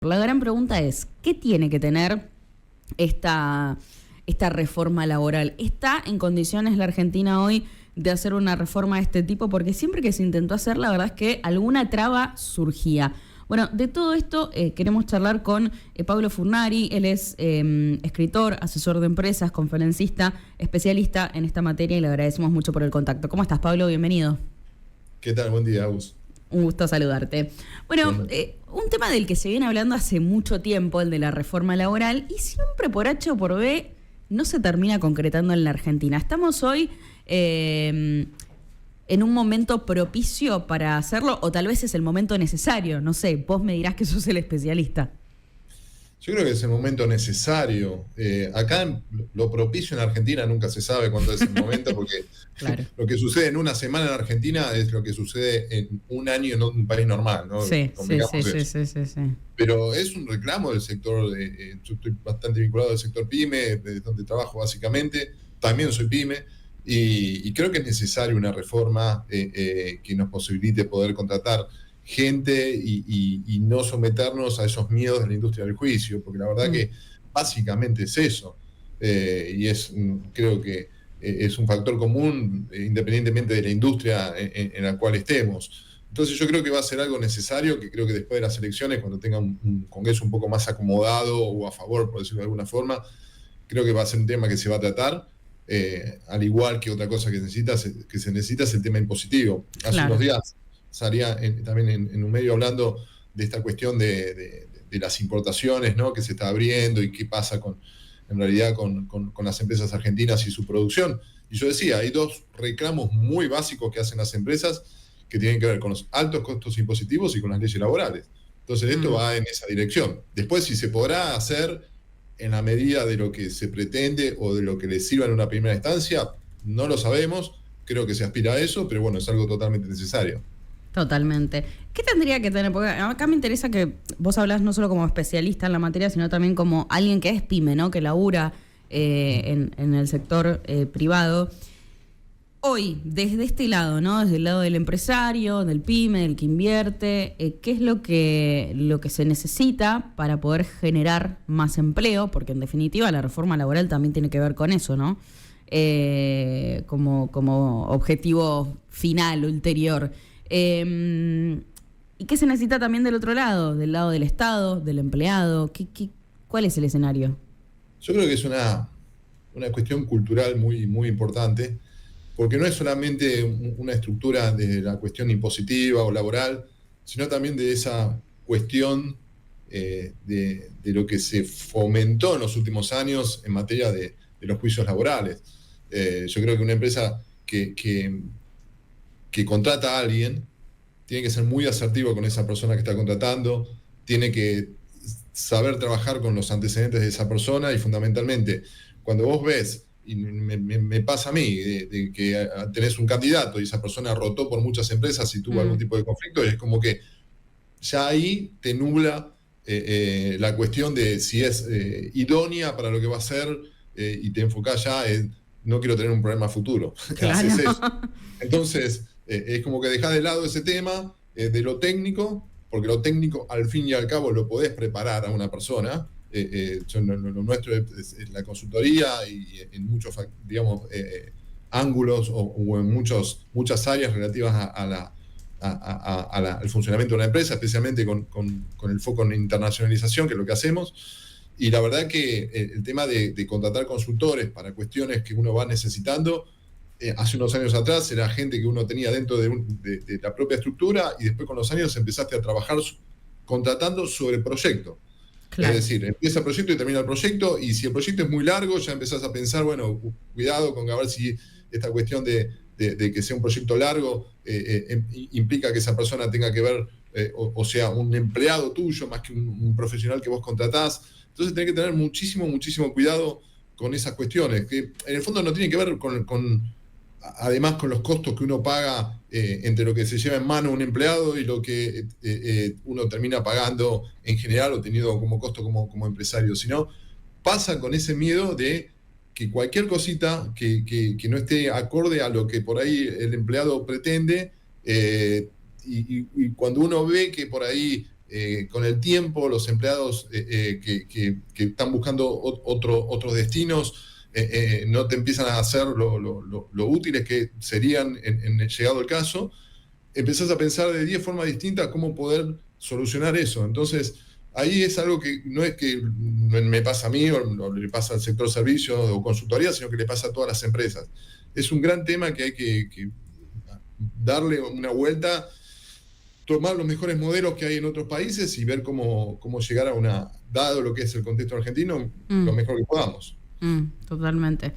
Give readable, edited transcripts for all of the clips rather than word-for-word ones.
La gran pregunta es, ¿qué tiene que tener esta reforma laboral? ¿Está en condiciones la Argentina hoy de hacer una reforma de este tipo? Porque siempre que se intentó hacer, la verdad es que alguna traba surgía. Bueno, de todo esto queremos charlar con Pablo Furnari. Él es escritor, asesor de empresas, conferencista, especialista en esta materia y le agradecemos mucho por el contacto. ¿Cómo estás, Pablo? Bienvenido. ¿Qué tal? Buen día, Agus. Un gusto saludarte. Bueno, un tema del que se viene hablando hace mucho tiempo, el de la reforma laboral, y siempre por H o por B no se termina concretando en la Argentina. Estamos hoy en un momento propicio para hacerlo, o tal vez es el momento necesario. No sé, vos me dirás que sos el especialista. Yo creo que es el momento necesario. Acá lo propicio en Argentina nunca se sabe cuándo es el momento, porque Claro. lo que sucede en una semana en Argentina es lo que sucede en un año en un país normal, ¿no? Sí. Convengamos eso. Pero es un reclamo del sector, yo estoy bastante vinculado al sector PYME, de donde trabajo básicamente, también soy PYME, y creo que es necesaria una reforma que nos posibilite poder contratar gente y no someternos a esos miedos de la industria del juicio, porque la verdad que básicamente es eso, creo que es un factor común independientemente de la industria en la cual estemos. Entonces yo creo que va a ser algo necesario, que creo que después de las elecciones, cuando tenga un Congreso un poco más acomodado o a favor, por decirlo de alguna forma, creo que va a ser un tema que se va a tratar, al igual que otra cosa que se necesita es el tema impositivo. Hace unos días salía también en un medio hablando de esta cuestión de las importaciones, ¿no? Que se está abriendo y qué pasa en realidad con las empresas argentinas y su producción. Y yo decía, hay dos reclamos muy básicos que hacen las empresas que tienen que ver con los altos costos impositivos y con las leyes laborales. Entonces esto va en esa dirección. Después, si se podrá hacer en la medida de lo que se pretende o de lo que le sirva en una primera instancia, no lo sabemos, creo que se aspira a eso, pero bueno, es algo totalmente necesario. Totalmente. ¿Qué tendría que tener? Porque acá me interesa que vos hablás no solo como especialista en la materia, sino también como alguien que es pyme, ¿no? Que labura en el sector privado. Hoy, desde este lado, ¿no? Desde el lado del empresario, del pyme, del que invierte, ¿qué es lo que se necesita para poder generar más empleo? Porque en definitiva la reforma laboral también tiene que ver con eso, ¿no? Como objetivo final, ulterior. ¿Y qué se necesita también del otro lado? Del lado del Estado, del empleado. ¿Cuál es el escenario? Yo creo que es una cuestión cultural muy, muy importante, porque no es solamente una estructura de la cuestión impositiva o laboral, sino también de esa cuestión de lo que se fomentó en los últimos años en materia de los juicios laborales. Yo creo que una empresa que contrata a alguien tiene que ser muy asertivo con esa persona que está contratando, tiene que saber trabajar con los antecedentes de esa persona y fundamentalmente, cuando vos ves, y me pasa a mí, de que tenés un candidato y esa persona rotó por muchas empresas y tuvo algún tipo de conflicto, y es como que ya ahí te nubla la cuestión de si es idónea para lo que va a hacer y te enfocás ya en no quiero tener un problema futuro. Claro. Haces eso. Entonces, es como que dejás de lado ese tema de lo técnico, porque lo técnico al fin y al cabo lo podés preparar a una persona. Lo nuestro es la consultoría y en muchos, digamos, ángulos o en muchas áreas relativas al funcionamiento de una empresa, especialmente con el foco en internacionalización, que es lo que hacemos. Y la verdad que el tema de contratar consultores para cuestiones que uno va necesitando, hace unos años atrás era gente que uno tenía dentro de la propia estructura y después con los años empezaste a trabajar contratando sobre el proyecto. Claro. Es decir, empieza el proyecto y termina el proyecto, y si el proyecto es muy largo ya empezás a pensar, bueno, cuidado con a ver si esta cuestión de que sea un proyecto largo implica que esa persona tenga que ver, o sea, un empleado tuyo más que un profesional que vos contratás. Entonces tenés que tener muchísimo cuidado con esas cuestiones, que en el fondo no tienen que ver además con los costos que uno paga entre lo que se lleva en mano un empleado y lo que uno termina pagando en general o teniendo como costo como empresario, sino pasa con ese miedo de que cualquier cosita que no esté acorde a lo que por ahí el empleado pretende, y cuando uno ve que por ahí con el tiempo los empleados que están buscando otros destinos no te empiezan a hacer lo útiles que serían en el llegado el caso, empezás a pensar de 10 formas distintas cómo poder solucionar eso. Entonces, ahí es algo que no es que me pasa a mí o le pasa al sector servicios o consultoría, sino que le pasa a todas las empresas. Es un gran tema que hay que darle una vuelta, tomar los mejores modelos que hay en otros países y ver cómo llegar a dado lo que es el contexto argentino, lo mejor que podamos. Totalmente.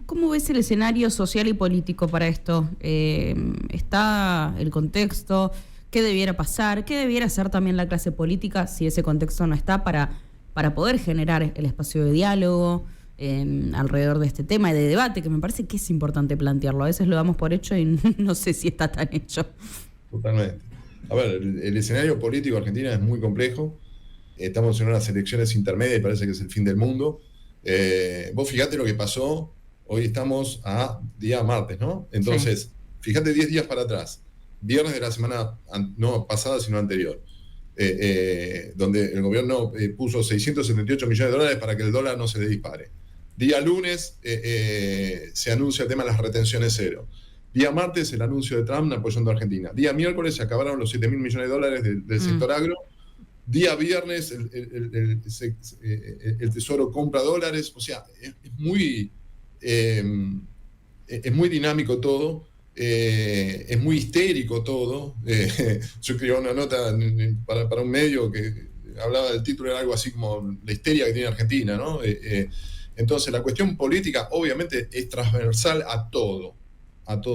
¿Cómo ves el escenario social y político para esto? ¿Está el contexto? ¿Qué debiera pasar? ¿Qué debiera hacer también la clase política si ese contexto no está para poder generar el espacio de diálogo alrededor de este tema y de debate, que me parece que es importante plantearlo? A veces lo damos por hecho y no sé si está tan hecho. Totalmente. A ver, el escenario político argentino es muy complejo. Estamos en unas elecciones intermedias y parece que es el fin del mundo. Vos fíjate lo que pasó. Hoy estamos a día martes, ¿no? Entonces, fíjate 10 días para atrás. Viernes de la semana, no pasada, sino anterior. Donde el gobierno puso 678 millones de dólares para que el dólar no se le dispare. Día lunes se anuncia el tema de las retenciones cero. Día martes el anuncio de Trump apoyando a Argentina. Día miércoles se acabaron los 7.000 millones de dólares del sector agro. Día viernes el Tesoro compra dólares. O sea, es muy dinámico todo. Es muy histérico todo. Yo escribí una nota para un medio que hablaba del título, era algo así como la histeria que tiene Argentina, ¿no? Entonces la cuestión política obviamente es transversal a todo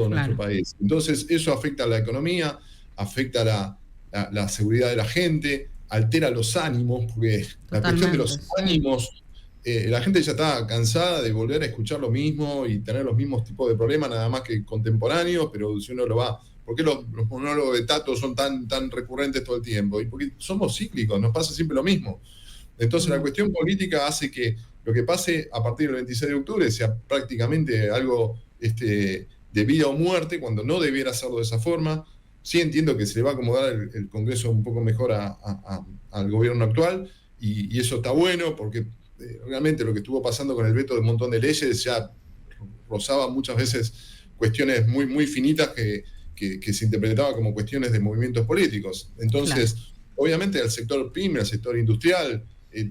nuestro país. Entonces eso afecta a la economía, afecta a la seguridad de la gente, altera los ánimos, porque la cuestión de los ánimos, la gente ya está cansada de volver a escuchar lo mismo y tener los mismos tipos de problemas, nada más que contemporáneos, pero si uno lo va... ¿Por qué los monólogos de Tato son tan recurrentes todo el tiempo? Y porque somos cíclicos, nos pasa siempre lo mismo. Entonces la cuestión política hace que lo que pase a partir del 26 de octubre sea prácticamente algo de vida o muerte, cuando no debiera hacerlo de esa forma. Sí entiendo que se le va a acomodar el Congreso un poco mejor al gobierno actual, y eso está bueno, porque realmente lo que estuvo pasando con el veto de un montón de leyes ya rozaba muchas veces cuestiones muy, muy finitas que se interpretaba como cuestiones de movimientos políticos. Entonces, obviamente al sector pyme, al sector industrial,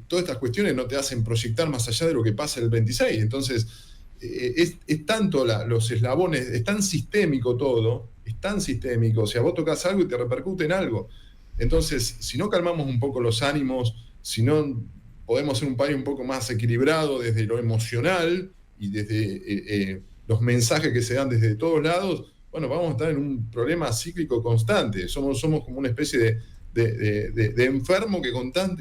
todas estas cuestiones no te hacen proyectar más allá de lo que pasa el 26. Entonces, es tanto los eslabones, es tan sistémico todo, es tan sistémico. O sea, vos tocas algo y te repercute en algo. Entonces, si no calmamos un poco los ánimos, si no podemos ser un país un poco más equilibrado desde lo emocional y desde los mensajes que se dan desde todos lados, bueno, vamos a estar en un problema cíclico constante. Somos como una especie de enfermo que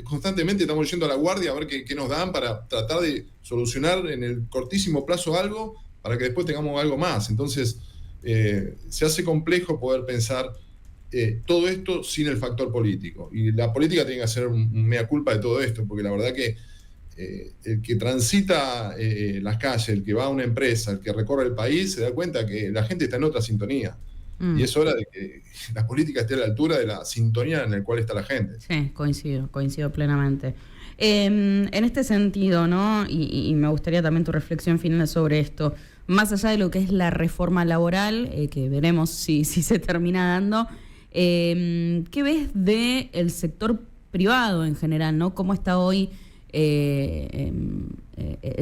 constantemente estamos yendo a la guardia a ver qué nos dan para tratar de solucionar en el cortísimo plazo algo para que después tengamos algo más. Entonces, se hace complejo poder pensar todo esto sin el factor político. Y la política tiene que hacer un mea culpa de todo esto, porque la verdad que el que transita las calles, el que va a una empresa, el que recorre el país, se da cuenta que la gente está en otra sintonía. Y es hora de que la política esté a la altura de la sintonía en la cual está la gente. Sí, coincido plenamente. En este sentido, ¿no? Y me gustaría también tu reflexión final sobre esto. Más allá de lo que es la reforma laboral, que veremos si se termina dando, ¿qué ves del sector privado en general, ¿no? ¿Cómo está hoy el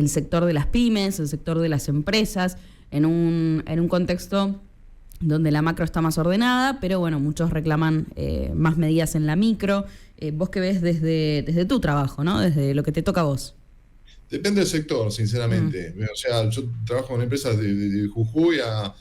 sector de las pymes, el sector de las empresas, en un contexto donde la macro está más ordenada, pero bueno, muchos reclaman más medidas en la micro? ¿Vos qué ves desde tu trabajo, ¿no? Desde lo que te toca a vos? Depende del sector, sinceramente. O sea, yo trabajo en empresas de Jujuy a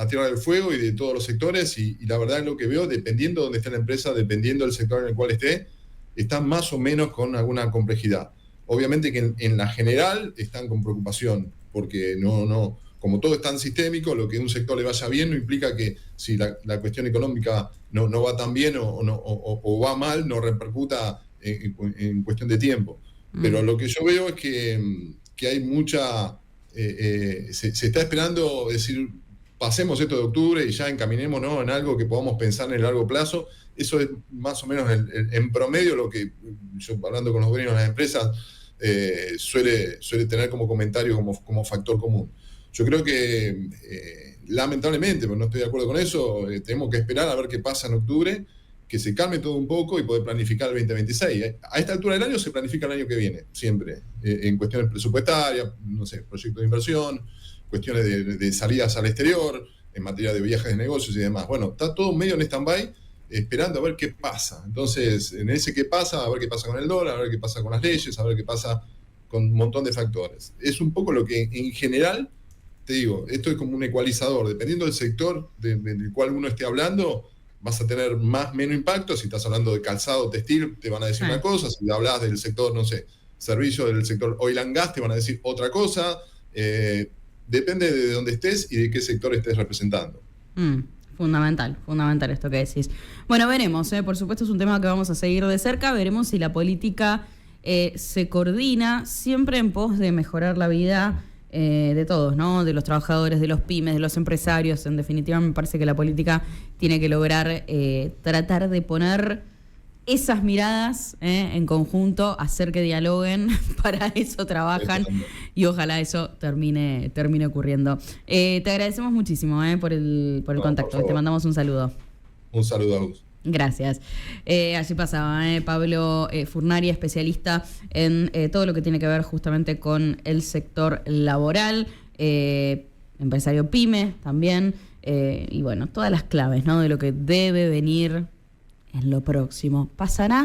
Tierra del Fuego y de todos los sectores, y la verdad es lo que veo, dependiendo de dónde esté la empresa, dependiendo del sector en el cual esté, están más o menos con alguna complejidad. Obviamente que en la general están con preocupación, porque como todo es tan sistémico, lo que a un sector le vaya bien no implica que si la cuestión económica no va tan bien o va mal, no repercuta en cuestión de tiempo. Pero lo que yo veo es que hay mucha... se está esperando, decir, pasemos esto de octubre y ya encaminémonos en algo que podamos pensar en el largo plazo, Eso es más o menos en promedio lo que yo, hablando con los dueños de las empresas, suele tener como comentario, como factor común. Yo creo que lamentablemente, pero no estoy de acuerdo con eso, tenemos que esperar a ver qué pasa en octubre, que se calme todo un poco y poder planificar el 2026. A esta altura del año se planifica el año que viene, siempre, en cuestiones presupuestarias, no sé, proyectos de inversión, cuestiones de salidas al exterior, en materia de viajes de negocios y demás. Bueno, está todo medio en stand-by, esperando a ver qué pasa. Entonces, en ese qué pasa, a ver qué pasa con el dólar, a ver qué pasa con las leyes, a ver qué pasa con un montón de factores. Es un poco lo que en general, te digo, esto es como un ecualizador. Dependiendo del sector del cual uno esté hablando, vas a tener más o menos impacto. Si estás hablando de calzado, textil, te van a decir una cosa. Si hablas del sector, no sé, servicio del sector oil and gas, te van a decir otra cosa. Depende de dónde estés y de qué sector estés representando. Fundamental esto que decís. Bueno, veremos, por supuesto es un tema que vamos a seguir de cerca, veremos si la política se coordina siempre en pos de mejorar la vida de todos, ¿no? De los trabajadores, de los pymes, de los empresarios. En definitiva, me parece que la política tiene que lograr tratar de poner esas miradas en conjunto, hacer que dialoguen, para eso trabajan y ojalá eso termine ocurriendo. Te agradecemos muchísimo por el contacto, te mandamos un saludo. Un saludo a vos. Gracias. Allí pasaba Pablo Furnari, especialista en todo lo que tiene que ver justamente con el sector laboral, empresario pyme también, y bueno, todas las claves, ¿no?, de lo que debe venir en lo próximo. ¿Pasará?